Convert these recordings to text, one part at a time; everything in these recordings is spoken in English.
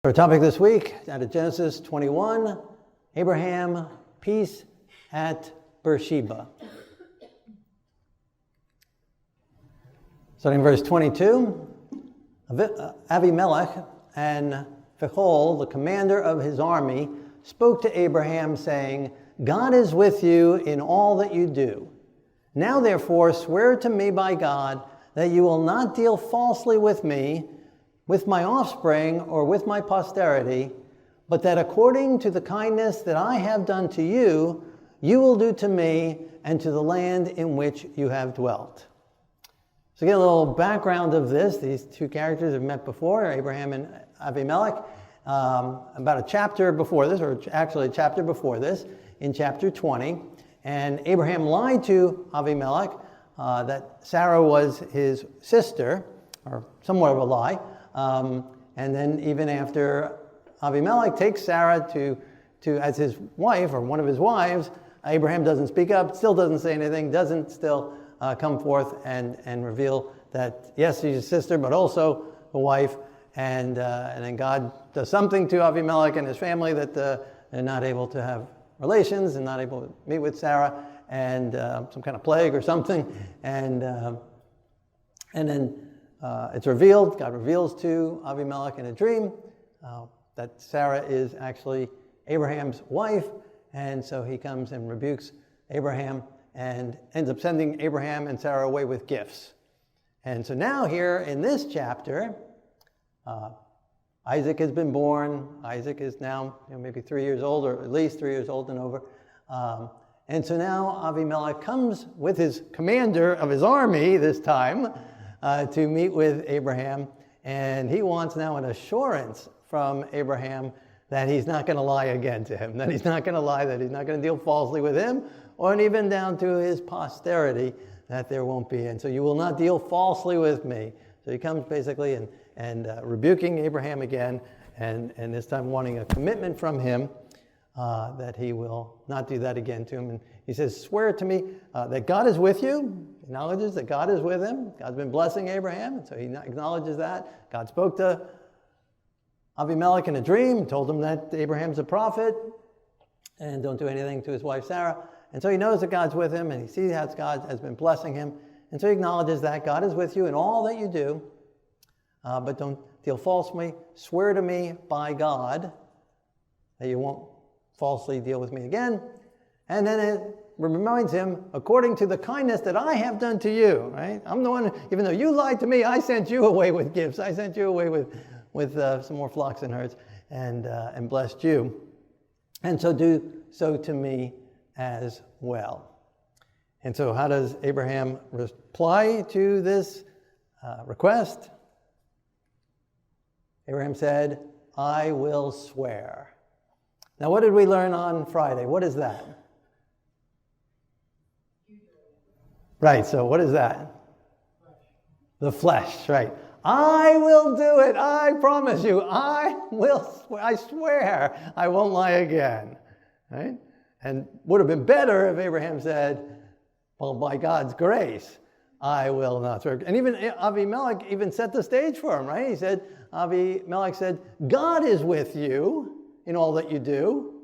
Our topic this week, out of Genesis 21, Abraham, peace at Beersheba. Starting in verse 22, Avimelech and Phicol, the commander of his army, spoke to Abraham, saying, God is with you in all that you do. Now therefore swear to me by God that you will not deal falsely with me, with my offspring, or with my posterity, but that according to the kindness that I have done to you, you will do to me and to the land in which you have dwelt. So get a little background of this. These two characters have met before, Abraham and Avimelech, about a chapter before this, or actually a chapter before this, in chapter 20. And Abraham lied to Avimelech that Sarah was his sister, or somewhat of a lie. And then even after Avimelech takes Sarah to as his wife, or one of his wives, Abraham doesn't speak up, still doesn't say anything, doesn't still come forth and reveal that, yes, she's his sister, but also a wife. And then God does something to Avimelech and his family that they're not able to have relations and not able to meet with Sarah, and some kind of plague or something. And then it's revealed, God reveals to Avimelech in a dream that Sarah is actually Abraham's wife, and so he comes and rebukes Abraham and ends up sending Abraham and Sarah away with gifts. And so now here in this chapter, Isaac has been born. Isaac is now maybe 3 years old, or at least 3 years old and over. And so now Avimelech comes with his commander of his army this time to meet with Abraham, and he wants now an assurance from Abraham that he's not going to lie again to him, that he's not going to lie, that he's not going to deal falsely with him, or even down to his posterity, that there won't be. And so you will not deal falsely with me. So he comes basically and rebuking Abraham again, and this time wanting a commitment from him that he will not do that again to him. And he says, swear to me that God is with you. He acknowledges that God is with him. God's been blessing Abraham, and so he acknowledges that. God spoke to Avimelech in a dream, told him that Abraham's a prophet, and don't do anything to his wife Sarah. And so he knows that God's with him, and he sees how God has been blessing him. And so he acknowledges that God is with you in all that you do, but don't deal falsely. Swear to me by God that you won't falsely deal with me again. And then it reminds him, according to the kindness that I have done to you, right? I'm the one, even though you lied to me, I sent you away with gifts. I sent you away with some more flocks and herds, and blessed you. And so do so to me as well. And so how does Abraham reply to this request? Abraham said, I will swear. Now, what did we learn on Friday? What is that? Right, so what is that? The flesh, right. I will do it. I promise you. I swear I won't lie again. Right? And would have been better if Abraham said, well, by God's grace, I will not swear. And even Avimelech even set the stage for him, right? He said, Avimelech said, God is with you in all that you do,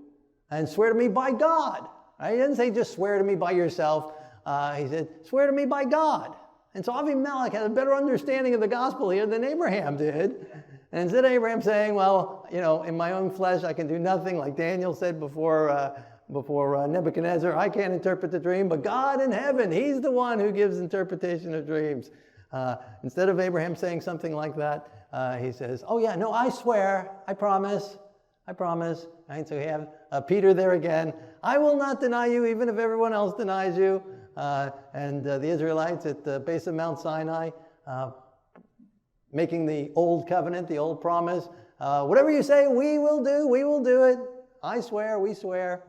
and swear to me by God. Right? He didn't say just swear to me by yourself. He said, swear to me by God. And so Avimelech had a better understanding of the gospel here than Abraham did. And instead of Abraham saying, well, in my own flesh I can do nothing, like Daniel said before Nebuchadnezzar, I can't interpret the dream, but God in heaven, he's the one who gives interpretation of dreams. Instead of Abraham saying something like that, he says, oh yeah, no, I swear, I promise. Right? So we have Peter there again. I will not deny you, even if everyone else denies you. And the Israelites at the base of Mount Sinai, making the old covenant, the old promise. Whatever you say, we will do it. I swear, we swear.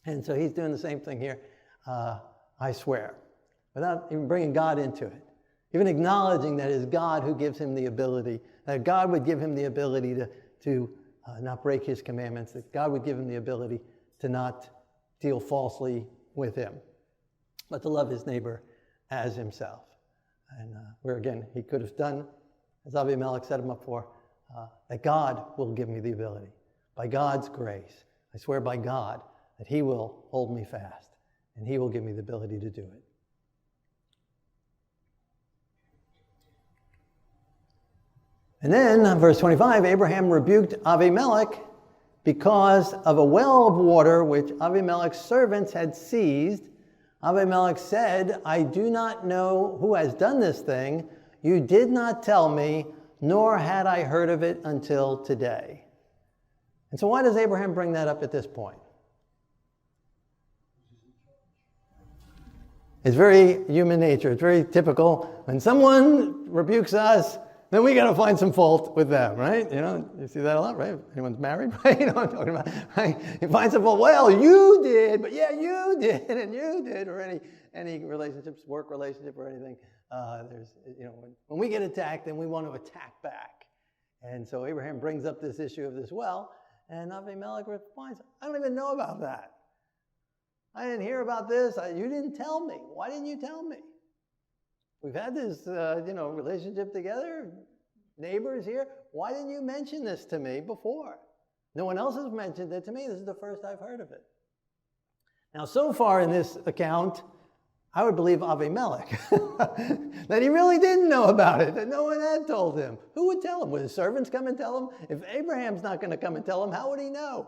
And so he's doing the same thing here. I swear, without even bringing God into it. Even acknowledging that it is God who gives him the ability, that God would give him the ability to not break his commandments, that God would give him the ability to not deal falsely with him, but to love his neighbor as himself. And where again, he could have done, as Avimelech set him up for, that God will give me the ability. By God's grace, I swear by God that he will hold me fast and he will give me the ability to do it. And then, verse 25, Abraham rebuked Avimelech because of a well of water which Avimelech's servants had seized. Avimelech said, I do not know who has done this thing. You did not tell me, nor had I heard of it until today. And so why does Abraham bring that up at this point? It's very human nature. It's very typical. When someone rebukes us, then we got to find some fault with them, right? You know, you see that a lot, right? Anyone's married, right? You know what I'm talking about, right? You find some fault. Well, you did, but yeah, you did, and you did, or any relationships, work relationship, or anything. There's, you know, when we get attacked, then we want to attack back, and so Abraham brings up this issue of this well, and Avimelech responds, "I don't even know about that. I didn't hear about this. You didn't tell me. Why didn't you tell me? We've had this, relationship together, neighbors here. Why didn't you mention this to me before? No one else has mentioned it to me. This is the first I've heard of it." Now, so far in this account, I would believe Avimelech, that he really didn't know about it, that no one had told him. Who would tell him? Would his servants come and tell him? If Abraham's not going to come and tell him, how would he know?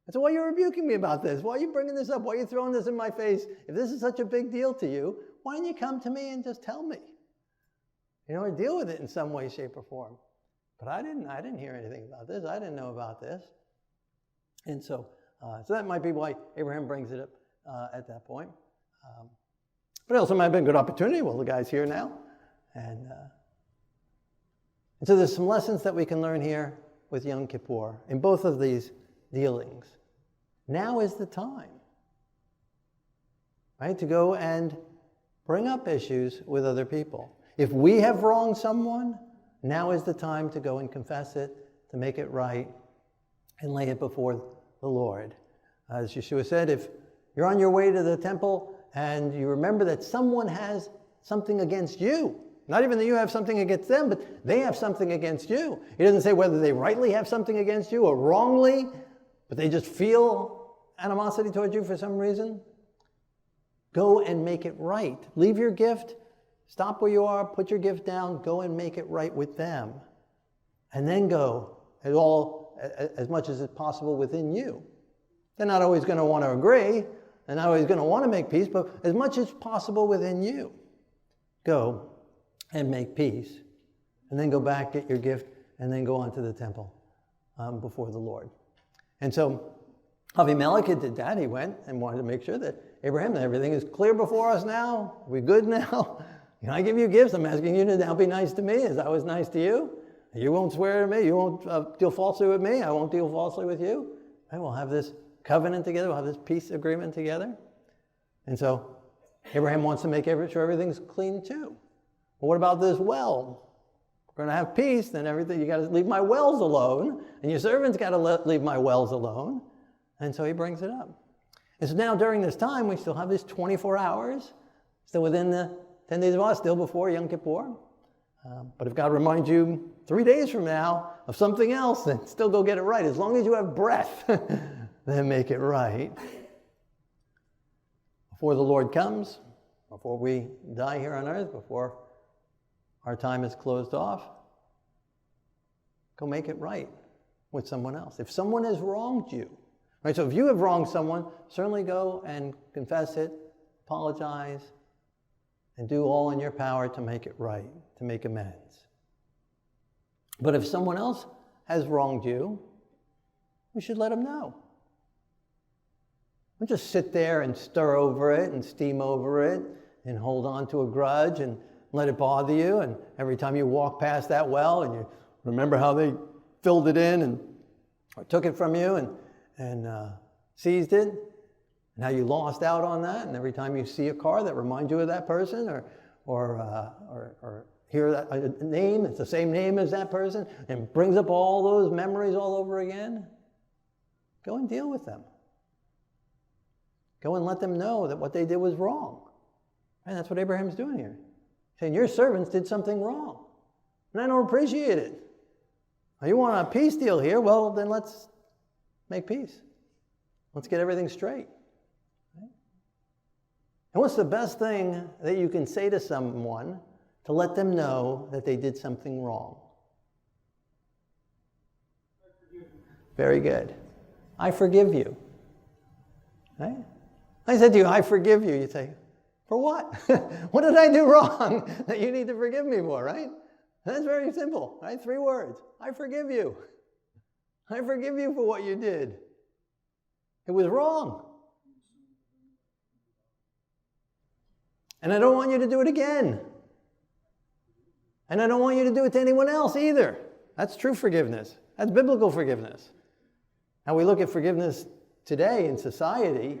And so why are you rebuking me about this? Why are you bringing this up? Why are you throwing this in my face? If this is such a big deal to you, why don't you come to me and just tell me? You know, or deal with it in some way, shape, or form. But I didn't hear anything about this. I didn't know about this. And so that might be why Abraham brings it up at that point. But it also might have been a good opportunity. Well, the guy's here now. And so there's some lessons that we can learn here with Yom Kippur in both of these dealings. Now is the time, right, to go and bring up issues with other people. If we have wronged someone, now is the time to go and confess it, to make it right, and lay it before the Lord. As Yeshua said, if you're on your way to the temple and you remember that someone has something against you, not even that you have something against them, but they have something against you. He doesn't say whether they rightly have something against you or wrongly, but they just feel animosity towards you for some reason. Go and make it right. Leave your gift. Stop where you are. Put your gift down. Go and make it right with them. And then go as much as is possible within you. They're not always going to want to agree. They're not always going to want to make peace, but as much as possible within you. Go and make peace. And then go back, get your gift, and then go on to the temple before the Lord. And so Avimelech did that. He went and wanted to make sure that Abraham, everything is clear before us now. Are we good now? You know, I give you gifts. I'm asking you to now be nice to me as I was nice to you. You won't swear to me. You won't deal falsely with me. I won't deal falsely with you. And we'll have this covenant together. We'll have this peace agreement together. And so Abraham wants to make sure everything's clean too. But what about this well? We're going to have peace, then everything. You got to leave my wells alone. And your servants got to leave my wells alone. And so he brings it up. And so now during this time, we still have this 24 hours, still within the 10 days of August, still before Yom Kippur. But if God reminds you 3 days from now of something else, then still go get it right. As long as you have breath, then make it right. Before the Lord comes, before we die here on earth, before our time is closed off, go make it right with someone else. If someone has wronged you, right? So if you have wronged someone, certainly go and confess it, apologize, and do all in your power to make it right, to make amends. But if someone else has wronged you, you should let them know. Don't just sit there and stir over it and steam over it and hold on to a grudge and let it bother you. And every time you walk past that well and you remember how they filled it in or took it from you and seized it, and how you lost out on that, and every time you see a car that reminds you of that person or hear that a name, it's the same name as that person, and brings up all those memories all over again, go and deal with them. Go and let them know that what they did was wrong. And that's what Abraham's doing here. Saying, your servants did something wrong, and I don't appreciate it. You want a peace deal here? Well, then let's make peace. Let's get everything straight. Right? And what's the best thing that you can say to someone to let them know that they did something wrong? Very good. I forgive you. Right? I said to you, I forgive you. You say, for what? What did I do wrong that you need to forgive me for, right? That's very simple, right? 3 words. I forgive you. I forgive you for what you did. It was wrong. And I don't want you to do it again. And I don't want you to do it to anyone else either. That's true forgiveness. That's biblical forgiveness. How we look at forgiveness today in society,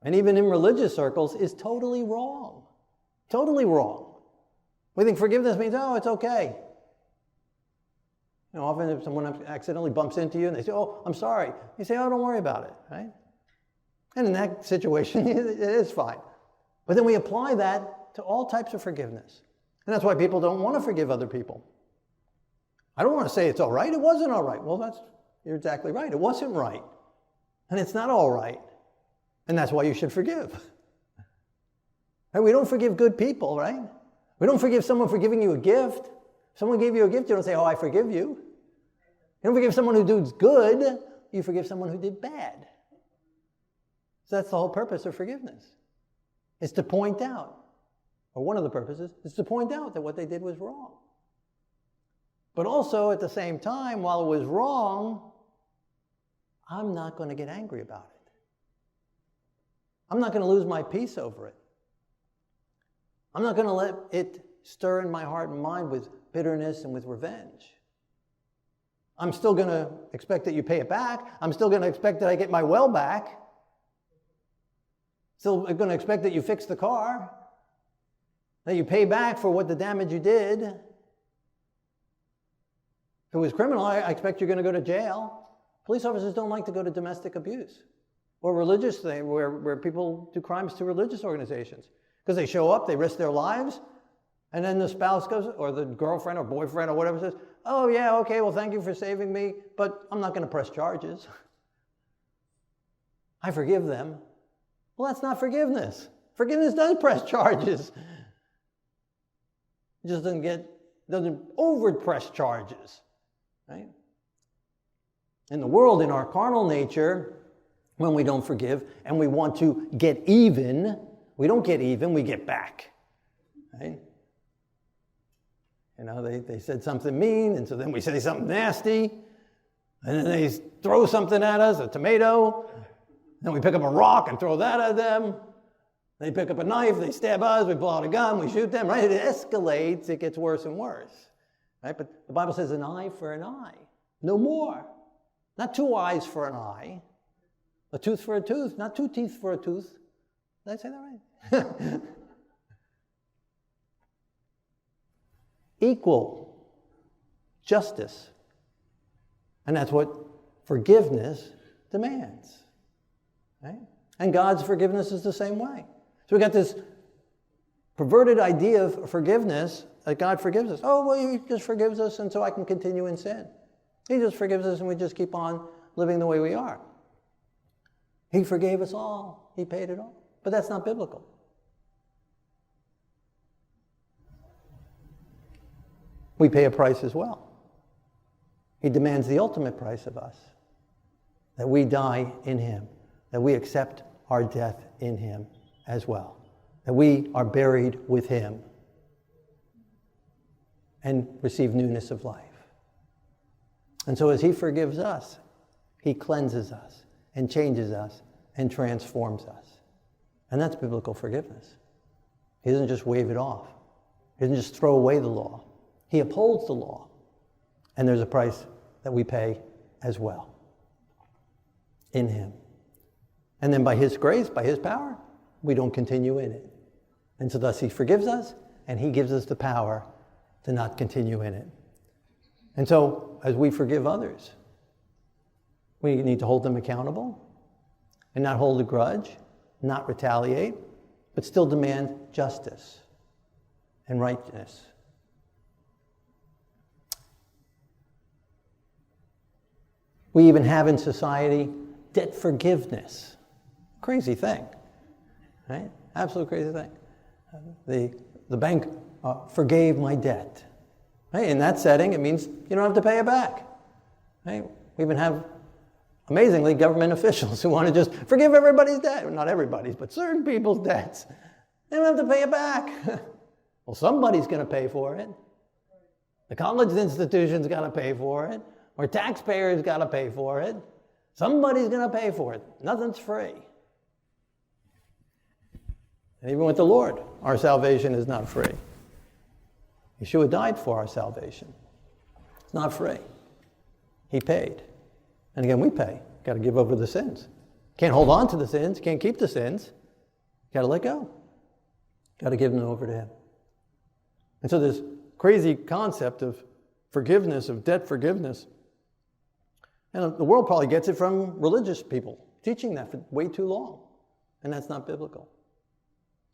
and even in religious circles, is totally wrong. Totally wrong. We think forgiveness means, oh, it's okay. You know, often if someone accidentally bumps into you and they say, oh, I'm sorry. You say, oh, don't worry about it, right? And in that situation, it is fine. But then we apply that to all types of forgiveness. And that's why people don't want to forgive other people. I don't want to say it's all right. It wasn't all right. Well, you're exactly right. It wasn't right. And it's not all right. And that's why you should forgive. And we don't forgive good people, right? We don't forgive someone for giving you a gift. If someone gave you a gift, you don't say, oh, I forgive you. You don't forgive someone who does good. You forgive someone who did bad. So that's the whole purpose of forgiveness. It's to point out, or one of the purposes, is to point out that what they did was wrong. But also, at the same time, while it was wrong, I'm not going to get angry about it. I'm not going to lose my peace over it. I'm not going to let it stir in my heart and mind with bitterness and with revenge. I'm still going to expect that you pay it back. I'm still going to expect that I get my well back. Still going to expect that you fix the car, that you pay back for what the damage you did. If it was criminal, I expect you're going to go to jail. Police officers don't like to go to domestic abuse or religious thing where people do crimes to religious organizations. Because they show up, they risk their lives, and then the spouse goes, or the girlfriend or boyfriend or whatever says, oh yeah, okay, well thank you for saving me, but I'm not going to press charges. I forgive them. Well, that's not forgiveness. Forgiveness does press charges. It just doesn't over-press charges, right? In the world, in our carnal nature, when we don't forgive and we want to get even, we don't get even, we get back, right? You know, they said something mean, and so then we say something nasty, and then they throw something at us, a tomato, then we pick up a rock and throw that at them. They pick up a knife, they stab us, we pull out a gun, we shoot them, right? It escalates, it gets worse and worse, right? But the Bible says an eye for an eye, no more. Not 2 eyes for an eye, a tooth for a tooth, not 2 teeth for a tooth. Did I say that right? Equal justice. And that's what forgiveness demands. Right? And God's forgiveness is the same way. So we got this perverted idea of forgiveness, that God forgives us. Oh, well, he just forgives us and so I can continue in sin. He just forgives us and we just keep on living the way we are. He forgave us all. He paid it all. But that's not biblical. We pay a price as well. He demands the ultimate price of us, that we die in him, that we accept our death in him as well, that we are buried with him and receive newness of life. And so as he forgives us, he cleanses us and changes us and transforms us. And that's biblical forgiveness. He doesn't just wave it off. He doesn't just throw away the law. He upholds the law. And there's a price that we pay as well in him. And then by his grace, by his power, we don't continue in it. And so thus he forgives us, and he gives us the power to not continue in it. And so as we forgive others, we need to hold them accountable and not hold a grudge, not retaliate, but still demand justice and righteousness. We even have in society debt forgiveness. Crazy thing, right? Absolute crazy thing. The bank forgave my debt. Right? In that setting, it means you don't have to pay it back. Right? We even have, amazingly, government officials who want to just forgive everybody's debt. Not everybody's, but certain people's debts. They don't have to pay it back. Well, somebody's going to pay for it. The college institution's got to pay for it. Or taxpayers got to pay for it. Somebody's going to pay for it. Nothing's free. And even with the Lord, our salvation is not free. Yeshua died for our salvation. It's not free. He paid. And again, we pay. Got to give over the sins. Can't hold on to the sins. Can't keep the sins. Got to let go. Got to give them over to Him. And so this crazy concept of forgiveness, of debt forgiveness, and the world probably gets it from religious people teaching that for way too long. And that's not biblical.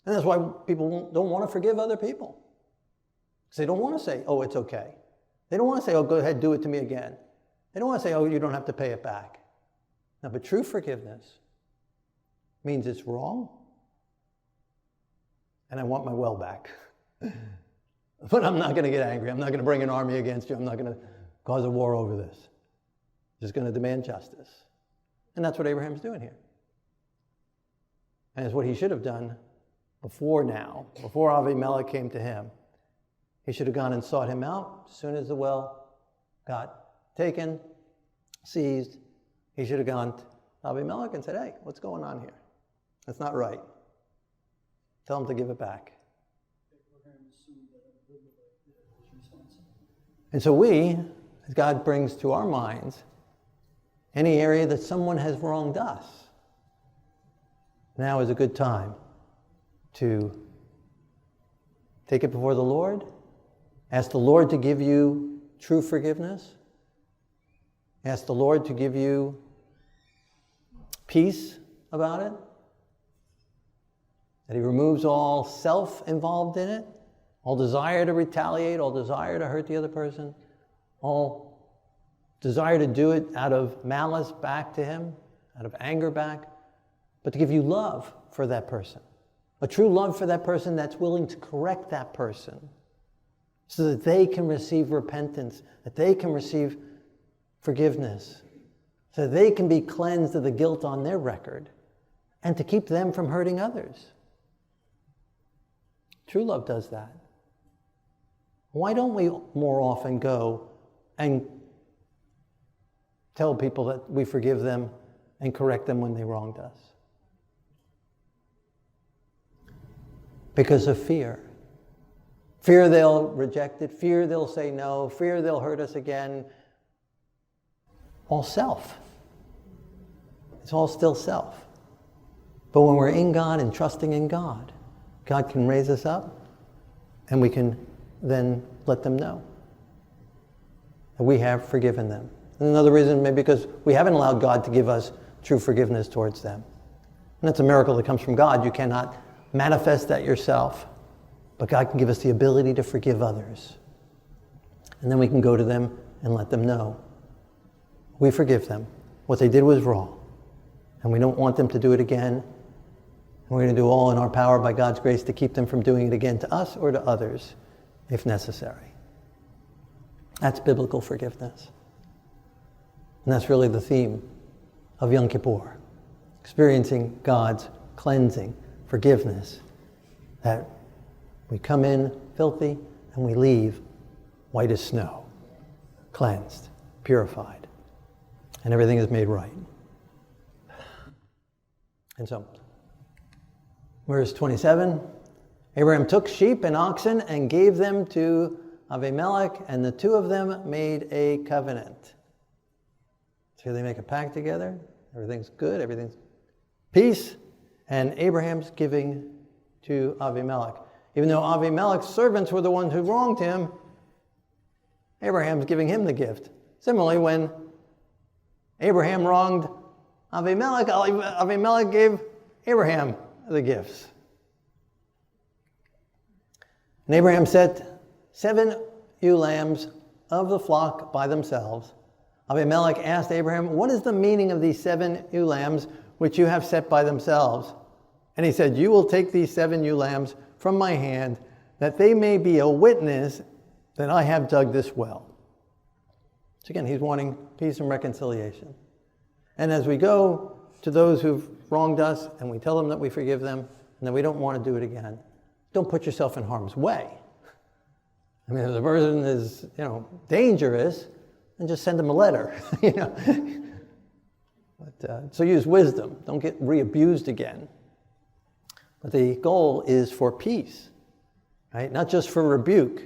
And that's why people don't want to forgive other people. Because they don't want to say, oh, it's okay. They don't want to say, oh, go ahead, do it to me again. They don't want to say, oh, you don't have to pay it back. Now, but true forgiveness means it's wrong, and I want my well back. But I'm not going to get angry. I'm not going to bring an army against you. I'm not going to cause a war over this. I'm just going to demand justice. And that's what Abraham's doing here. And it's what he should have done before now, before Avimelech came to him. He should have gone and sought him out as soon as the well got taken, seized. He should have gone to Avimelech and said, hey, what's going on here? That's not right. Tell him to give it back. And so we, as God brings to our minds any area that someone has wronged us, now is a good time to take it before the Lord, ask the Lord to give you true forgiveness, ask the Lord to give you peace about it, that He removes all self involved in it, all desire to retaliate, all desire to hurt the other person, all desire to do it out of malice back to Him, out of anger back, but to give you love for that person. A true love for that person that's willing to correct that person so that they can receive repentance, that they can receive forgiveness, so that they can be cleansed of the guilt on their record, and to keep them from hurting others. True love does that. Why don't we more often go and tell people that we forgive them and correct them when they wronged us? Because of fear. Fear they'll reject it, fear they'll say no, fear they'll hurt us again. All self. It's all still self. But when we're in God and trusting in God, God can raise us up and we can then let them know that we have forgiven them. And another reason maybe because we haven't allowed God to give us true forgiveness towards them. And that's a miracle that comes from God. You cannot manifest that yourself, but God can give us the ability to forgive others. And then we can go to them and let them know we forgive them. What they did was wrong, and we don't want them to do it again. And we're going to do all in our power by God's grace to keep them from doing it again to us or to others if necessary. That's biblical forgiveness. And that's really the theme of Yom Kippur, experiencing God's cleansing, forgiveness, that we come in filthy and we leave white as snow, cleansed, purified, and everything is made right. And so, verse 27, Abraham took sheep and oxen and gave them to Avimelech, and the two of them made a covenant. So they make a pact together, everything's good, everything's peace, and Abraham's giving to Avimelech. Even though Avimelech's servants were the ones who wronged him, Abraham's giving him the gift. Similarly, when Abraham wronged Avimelech, Avimelech gave Abraham the gifts. And Abraham set 7 ewe lambs of the flock by themselves. Avimelech asked Abraham, "What is the meaning of these 7 ewe lambs which you have set by themselves?" And he said, "You will take these 7 ewe lambs from my hand, that they may be a witness that I have dug this well." So again, he's wanting peace and reconciliation. And as we go to those who've wronged us and we tell them that we forgive them and that we don't want to do it again, don't put yourself in harm's way. I mean, if the person is, dangerous, then just send them a letter, But, so use wisdom. Don't get re-abused again. But the goal is for peace, right? Not just for rebuke.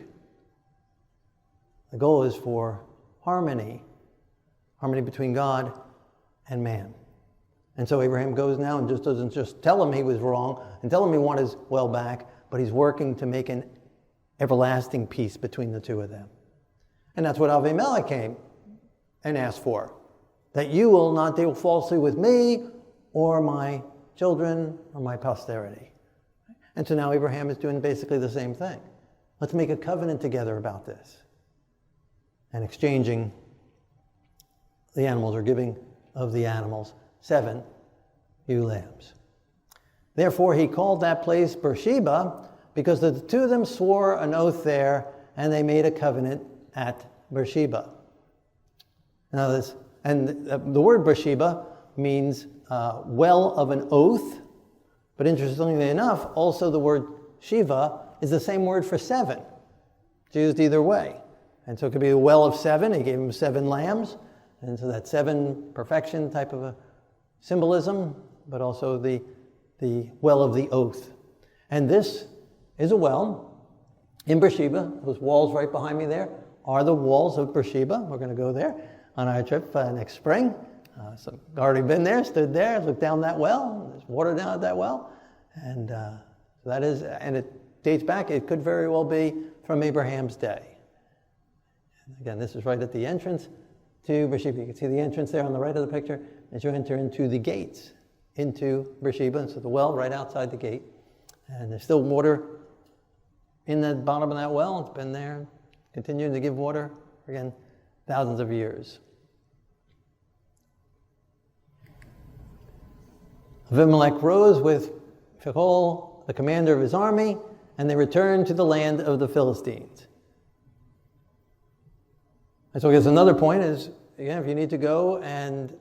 The goal is for harmony between God and man. And so Abraham goes now and doesn't just tell him he was wrong and tell him he wants his well back, but he's working to make an everlasting peace between the two of them. And that's what Avimelech came and asked for, that you will not deal falsely with me or my children or my posterity. And so now Abraham is doing basically the same thing. Let's make a covenant together about this. And exchanging the animals, or giving of the animals, 7 ewe lambs. Therefore he called that place Beersheba, because the 2 of them swore an oath there, and they made a covenant at Beersheba. Now the word Beersheba means well of an oath, but interestingly enough, also the word Shiva is the same word for 7. It's used either way. And so it could be a well of 7. He gave him 7 lambs. And so that 7 perfection type of a symbolism, but also the well of the oath. And this is a well in Beersheba. Those walls right behind me there are the walls of Beersheba. We're going to go there on our trip next spring. So I've already been there, stood there, looked down that well. There's water down at that well. And that is, and it dates back, it could very well be from Abraham's day. And again, this is right at the entrance to Beersheba. You can see the entrance there on the right of the picture as you enter into the gates into Beersheba. And so the well right outside the gate. And there's still water in the bottom of that well. It's been there, continuing to give water for, again, thousands of years. Avimelech rose with Phicol, the commander of his army, and they returned to the land of the Philistines. And so I guess another point is, again, if you need to go and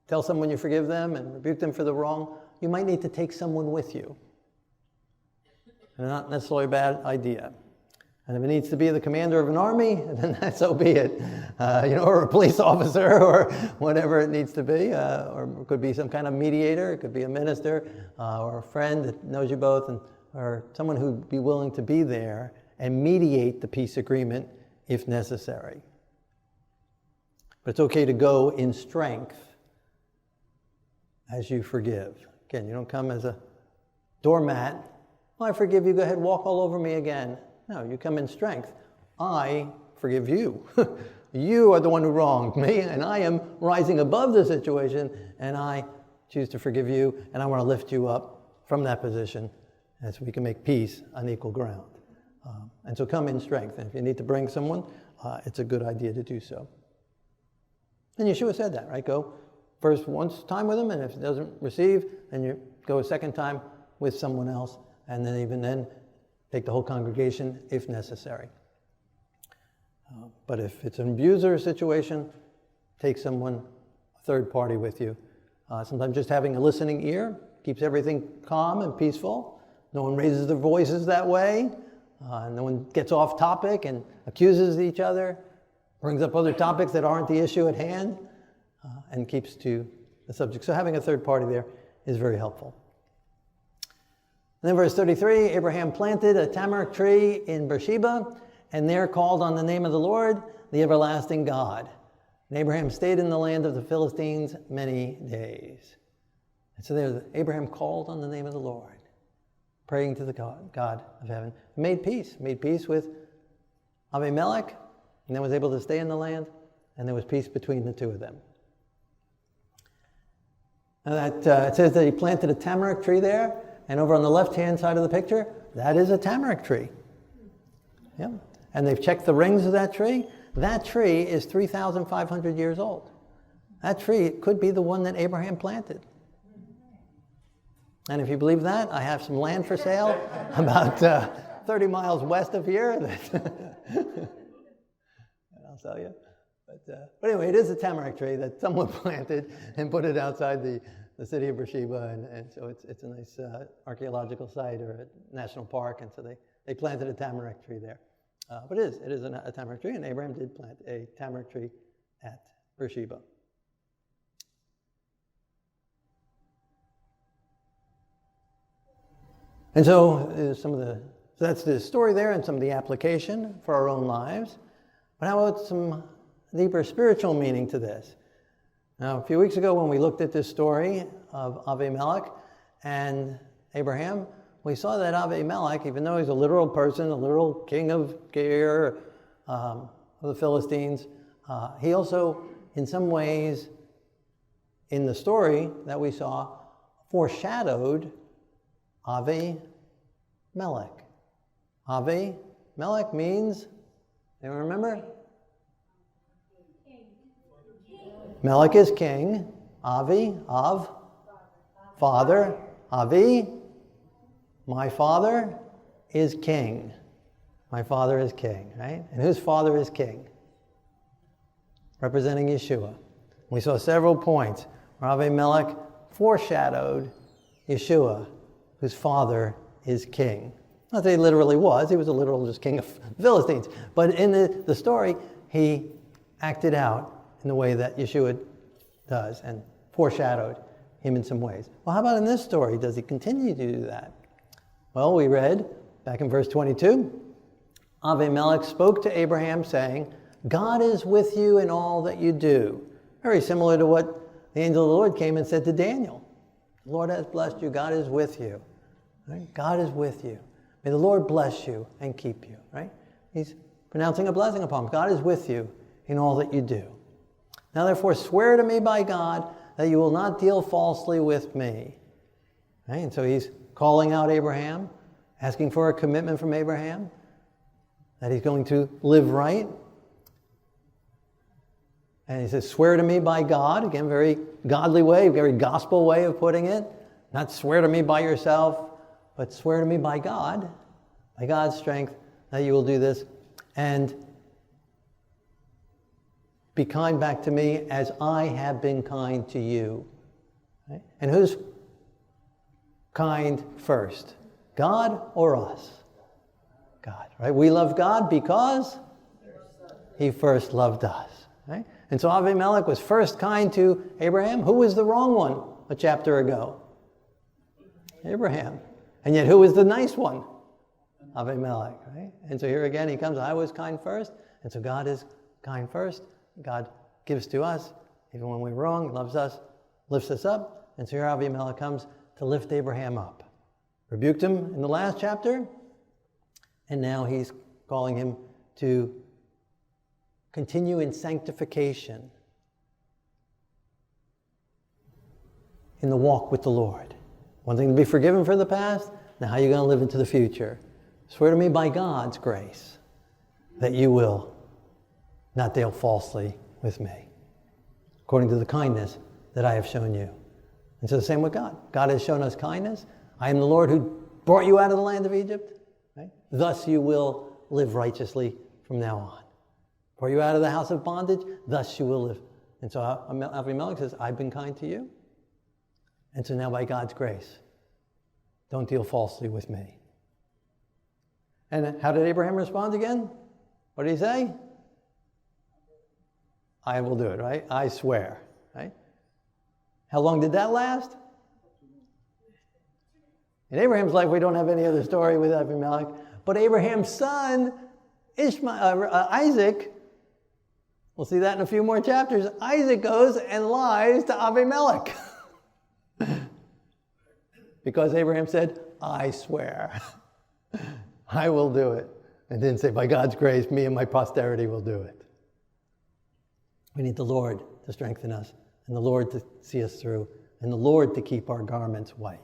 tell someone you forgive them and rebuke them for the wrong, you might need to take someone with you. And not necessarily a bad idea. And if it needs to be the commander of an army, then so be it. Or a police officer, or whatever it needs to be. Or it could be some kind of mediator. It could be a minister, or a friend that knows you both, or someone who'd be willing to be there and mediate the peace agreement if necessary. But it's okay to go in strength as you forgive. Again, you don't come as a doormat. "I forgive you, go ahead, walk all over me again." No, you come in strength. "I forgive you." You are the one who wronged me, and I am rising above the situation, and I choose to forgive you, and I want to lift you up from that position as we can make peace on equal ground. And so come in strength. And if you need to bring someone, it's a good idea to do so. And Yeshua said that, right? Go first once time with him, and if it doesn't receive, then you go a second time with someone else, and then even then, take the whole congregation if necessary. But if it's an abuser situation, take someone, a third party with you. Sometimes just having a listening ear keeps everything calm and peaceful. No one raises their voices that way. No one gets off topic and accuses each other, brings up other topics that aren't the issue at hand, and keeps to the subject. So having a third party there is very helpful. And then verse 33, Abraham planted a tamarisk tree in Beersheba, and there called on the name of the Lord, the everlasting God. And Abraham stayed in the land of the Philistines many days. And so there, Abraham called on the name of the Lord, praying to the God of heaven. Made peace with Avimelech, and then was able to stay in the land, and there was peace between the two of them. Now that it says that he planted a tamarisk tree there, and over on the left-hand side of the picture, that is a tamarisk tree. Yeah. And they've checked the rings of that tree. that tree is 3,500 years old. That tree could be the one that Abraham planted. And if you believe that, I have some land for sale about 30 miles west of here. I'll sell you. But anyway, it is a tamarack tree that someone planted and put it outside the city of Beersheba. And so it's a nice archaeological site or a national park. And so they planted a tamarack tree there. But it is a tamarack tree, and Abraham did plant a tamarack tree at Beersheba. And so that's the story there and some of the application for our own lives. But how about some deeper spiritual meaning to this? Now, a few weeks ago when we looked at this story of Avimelech and Abraham, we saw that Avimelech, even though he's a literal person, a literal king of Gerar, of the Philistines, he also, in some ways, in the story that we saw, foreshadowed Avimelech. Avimelech means, anyone remember? Melech is king. Avi, of, father. Avi, my father is king. My father is king, right? And whose father is king? Representing Yeshua. We saw several points where Avimelech foreshadowed Yeshua, whose father is king. Not that he literally was. He was a literal just king of Philistines. But in the story, he acted out in the way that Yeshua does and foreshadowed him in some ways. Well, how about in this story? Does he continue to do that? Well, we read back in verse 22, Avimelech spoke to Abraham saying, God is with you in all that you do. Very similar to what the angel of the Lord came and said to Daniel. The Lord has blessed you. God is with you. Right? God is with you. May the Lord bless you and keep you. Right? He's pronouncing a blessing upon him. God is with you in all that you do. Now therefore swear to me by God that you will not deal falsely with me. Right? And so he's calling out Abraham, asking for a commitment from Abraham that he's going to live right. And he says, swear to me by God. Again, very godly way, very gospel way of putting it. Not swear to me by yourself, but swear to me by God, by God's strength, that you will do this. And be kind back to me as I have been kind to you. Right? And who's kind first? God or us? God, right? We love God because he first loved us. Right? And so Avimelech was first kind to Abraham. Who was the wrong one a chapter ago? Abraham. And yet who was the nice one? Avimelech. Right? And so here again he comes, I was kind first. And so God is kind first. God gives to us, even when we're wrong, he loves us, lifts us up. And so here Avimelech comes to lift Abraham up. Rebuked him in the last chapter, and now he's calling him to continue in sanctification, in the walk with the Lord. One thing to be forgiven for the past, now how are you going to live into the future? Swear to me by God's grace that you will not deal falsely with me, according to the kindness that I have shown you. And so the same with God. God has shown us kindness. I am the Lord who brought you out of the land of Egypt. Right? Thus you will live righteously from now on. Brought you out of the house of bondage, thus you will live. And so Avimelech says, I've been kind to you. And so now by God's grace, don't deal falsely with me. And how did Abraham respond again? What did he say? I will do it, right? I swear, right? How long did that last? In Abraham's life, we don't have any other story with Avimelech. But Abraham's son, Isaac, we'll see that in a few more chapters. Isaac goes and lies to Avimelech. Because Abraham said, I swear, I will do it. And didn't say, by God's grace, me and my posterity will do it. We need the Lord to strengthen us, and the Lord to see us through, and the Lord to keep our garments white.